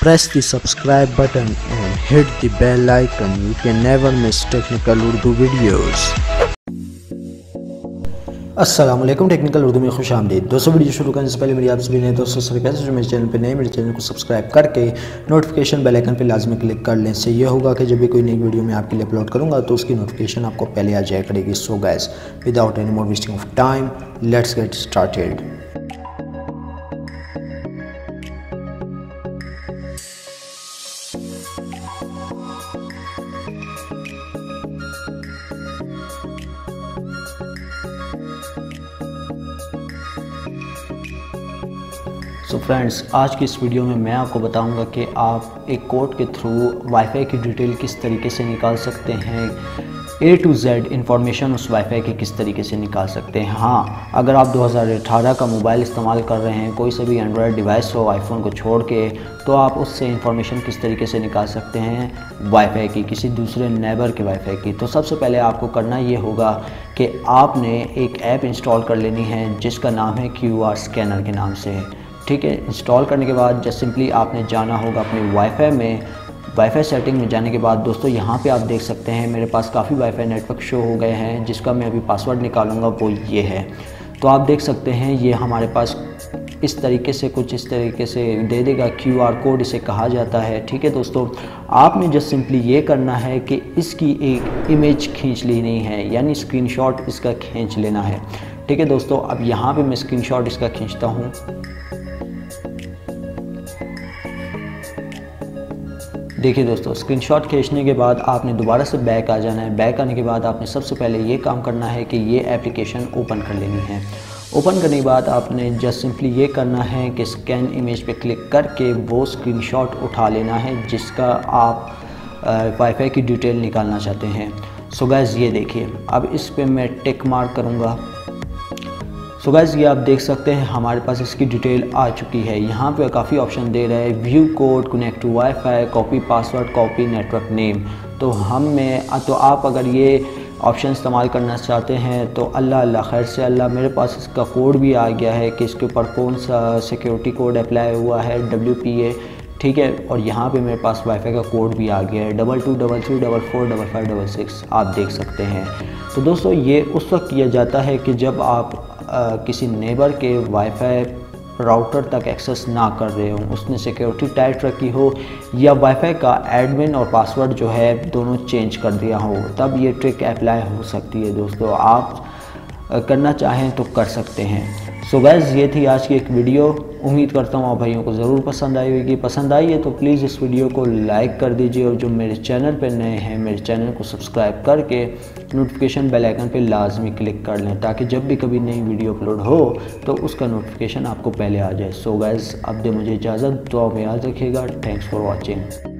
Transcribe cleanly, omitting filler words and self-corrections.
Press the subscribe button and hit the bell icon. You can never miss technical Urdu videos. अस्सलामुअलैकुम, technical Urdu में खुश आमदीद। दोस्तों, video शुरू करने से पहले मेरी आप सभी नए दोस्तों से रिक्वेस्ट है जो मेरे चैनल पर नए, मेरे चैनल को सब्सक्राइब करके नोटिफिकेशन बेल आइकन पर लाजमी क्लिक कर लें। इससे यह होगा कि जब भी कोई नई वीडियो मैं आपके लिए अपलोड करूंगा तो उसकी नोटिफिकेशन आपको पहले आ जाया करेगी। So guys, without any more wasting of time, let's get started. So friends, आज की इस वीडियो में मैं आपको बताऊंगा कि आप एक कोड के थ्रू वाईफाई की डिटेल किस तरीके से निकाल सकते हैं, A to Z इंफॉर्मेशन उस वाईफाई की किस तरीके से निकाल सकते हैं। हाँ, अगर आप 2018 का मोबाइल इस्तेमाल कर रहे हैं, कोई से भी एंड्रॉयड डिवाइस हो आईफोन को छोड़ के, तो आप उससे इंफॉर्मेशन किस तरीके से निकाल सकते हैं वाईफाई की, किसी दूसरे नेबर के वाईफाई की। तो सबसे पहले आपको करना ये होगा कि आपने एक ऐप इंस्टॉल कर लेनी है जिसका नाम है QR स्कैनर के नाम से। ठीक है, इंस्टॉल करने के बाद जस्ट सिंपली आपने जाना होगा अपने वाईफाई में। वाईफाई सेटिंग में जाने के बाद दोस्तों यहाँ पे आप देख सकते हैं मेरे पास काफ़ी वाईफाई नेटवर्क शो हो गए हैं, जिसका मैं अभी पासवर्ड निकालूंगा वो ये है। तो आप देख सकते हैं ये हमारे पास इस तरीके से कुछ इस तरीके से दे देगा, QR कोड इसे कहा जाता है। ठीक है दोस्तों, आपने जस्ट सिंपली ये करना है कि इसकी एक इमेज खींच लेनी है, यानी स्क्रीनशॉट इसका खींच लेना है। ठीक है दोस्तों, अब यहाँ पे मैं स्क्रीनशॉट इसका खींचता हूँ। देखिए दोस्तों, स्क्रीनशॉट खींचने के बाद आपने दोबारा से बैक आ जाना है। बैक आने के बाद आपने सबसे पहले ये काम करना है कि ये एप्लीकेशन ओपन कर लेनी है। ओपन करने के बाद आपने जस्ट सिंपली ये करना है कि स्कैन इमेज पे क्लिक करके वो स्क्रीनशॉट उठा लेना है जिसका आप वाईफाई की डिटेल निकालना चाहते हैं। सो गाइस, ये देखिए, अब इस पे मैं टिक मार्क करूँगा। सो गाइस, ये आप देख सकते हैं हमारे पास इसकी डिटेल आ चुकी है। यहाँ पे काफ़ी ऑप्शन दे रहा है, view code, connect to wifi, copy password, copy network name. तो आप अगर ये ऑप्शन इस्तेमाल करना चाहते हैं तो अल्लाह खैर से अल्लाह, मेरे पास इसका कोड भी आ गया है कि इसके ऊपर कौन सा सिक्योरिटी कोड अप्लाई हुआ है, WPA। ठीक है, और यहाँ पे मेरे पास वाईफाई का कोड भी आ गया है 2233445566, आप देख सकते हैं। तो दोस्तों, ये उस वक्त किया जाता है कि जब आप किसी नेबर के वाईफाई राउटर तक एक्सेस ना कर रहे हो, उसने सिक्योरिटी टाइट रखी हो, या वाईफाई का एडमिन और पासवर्ड जो है दोनों चेंज कर दिया हो, तब ये ट्रिक अप्लाई हो सकती है। दोस्तों, आप करना चाहें तो कर सकते हैं। सो गाइस, ये थी आज की एक वीडियो। उम्मीद करता हूँ आप भाइयों को ज़रूर पसंद आई होगी। पसंद आई है तो प्लीज़ इस वीडियो को लाइक कर दीजिए, और जो मेरे चैनल पर नए हैं मेरे चैनल को सब्सक्राइब करके नोटिफिकेशन बेल आइकन पर लाजमी क्लिक कर लें, ताकि जब भी कभी नई वीडियो अपलोड हो तो उसका नोटिफिकेशन आपको पहले आ जाए। सो गाइस, अब दे मुझे इजाज़त, दुआ में याद रखिएगा। Thanks for watching.